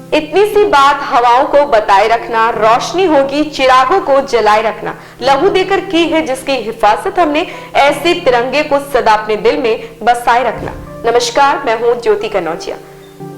इतनी सी बात हवाओं को बताए रखना, रोशनी होगी चिरागों को जलाए रखना, लहू देकर की है जिसकी हिफाजत हमने, ऐसे तिरंगे को सदा अपने दिल में बसाए रखना। नमस्कार, मैं हूं ज्योति कनौजिया।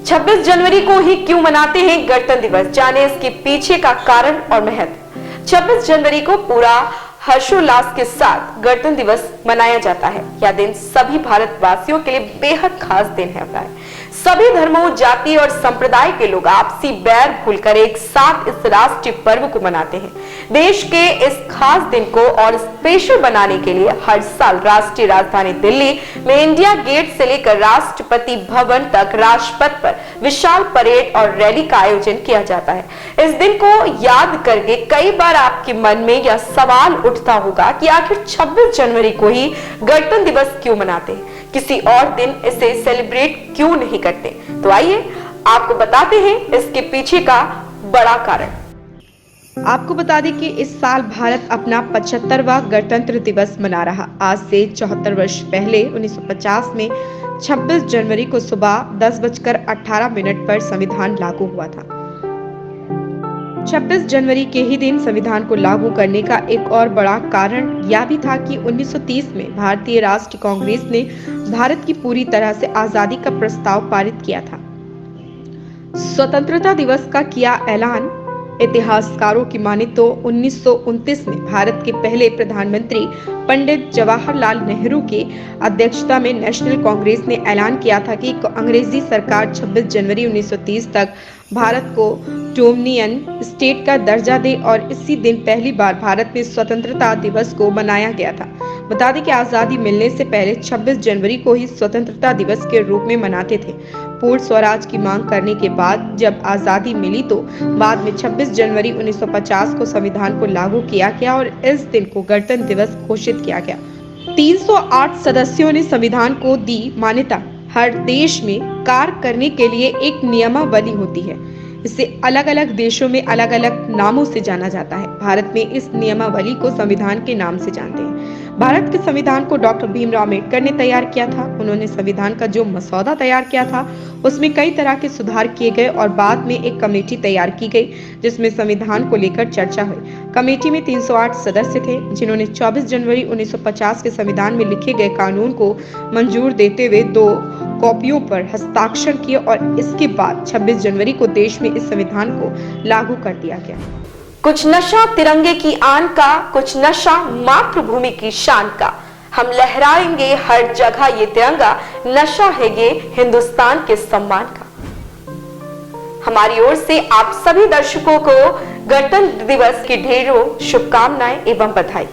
26 जनवरी को ही क्यों मनाते हैं गणतंत्र दिवस, जाने इसके पीछे का कारण और महत्व। 26 जनवरी को पूरा हर्षोल्लास के साथ गणतंत्र दिवस मनाया जाता है। यह दिन सभी भारतवासियों के लिए बेहद खास दिन है। सभी धर्मों, जाति और संप्रदाय के लोग आपसी बैर भूलकर एक साथ इस राष्ट्रीय पर्व को मनाते हैं। देश के इस खास दिन को और स्पेशल बनाने के लिए हर साल राष्ट्रीय राजधानी दिल्ली में इंडिया गेट से लेकर राष्ट्रपति भवन तक राजपथ पर विशाल परेड और रैली का आयोजन किया जाता है। इस दिन को याद करके कई बार आपके मन में यह सवाल उठता होगा कि आखिर 26 जनवरी को ही गणतंत्र दिवस क्यों मनाते हैं, किसी और दिन इसे सेलिब्रेट क्यों नहीं करते। तो आइए आपको बताते हैं इसके पीछे का बड़ा कारण। आपको बता दें कि इस साल भारत अपना 75वां गणतंत्र दिवस मना रहा। आज से 74 वर्ष पहले 1950 में 26 जनवरी को सुबह 10:18 पर संविधान लागू हुआ था। 26 जनवरी के ही दिन संविधान को लागू करने का एक और बड़ा कारण यह भी था कि 1930 में भारतीय राष्ट्रीय कांग्रेस ने भारत की पूरी तरह से आजादी का प्रस्ताव पारित किया था। स्वतंत्रता दिवस का किया ऐलान। इतिहासकारों की माने तो 1929 में भारत के पहले प्रधानमंत्री पंडित जवाहरलाल नेहरू की अध्यक्षता में नेशनल कांग्रेस ने ऐलान किया था कि अंग्रेजी सरकार 26 जनवरी 1930 तक भारत को डोमिनियन स्टेट का दर्जा दे और इसी दिन पहली बार भारत में स्वतंत्रता दिवस को मनाया गया था। बता दें कि आजादी मिलने से पहले 26 जनवरी को ही स्वतंत्रता दिवस के रूप में मनाते थे। पूर्ण स्वराज की मांग करने के बाद जब आजादी मिली तो बाद में 26 जनवरी 1950 को संविधान को लागू किया गया और इस दिन को गणतंत्र दिवस घोषित किया गया। 308 सदस्यों ने संविधान को दी मान्यता। हर देश में कार्य करने के लिए एक नियमावली होती है। इसे अलग अलग देशों में अलग अलग नामों से जाना जाता है। भारत में इस नियमावली को संविधान के नाम से जानते हैं। भारत के संविधान को डॉक्टर भीमराव अम्बेडकर ने तैयार किया था। उन्होंने संविधान का जो मसौदा तैयार किया था उसमें कई तरह के सुधार किए गए और बाद में एक कमेटी तैयार की गई जिसमें संविधान को लेकर चर्चा हुई। कमेटी में 308 सदस्य थे जिन्होंने 24 जनवरी 1950 के संविधान में लिखे गए कानून को मंजूर देते हुए 2 कॉपियों पर हस्ताक्षर किए और इसके बाद 26 जनवरी को देश में इस संविधान को लागू कर दिया गया। कुछ नशा तिरंगे की आन का, कुछ नशा मातृभूमि की शान का। हम लहराएंगे हर जगह ये तिरंगा, नशा है ये हिंदुस्तान के सम्मान का। हमारी ओर से आप सभी दर्शकों को गणतंत्र दिवस की ढेरों शुभकामनाएं एवं बधाई।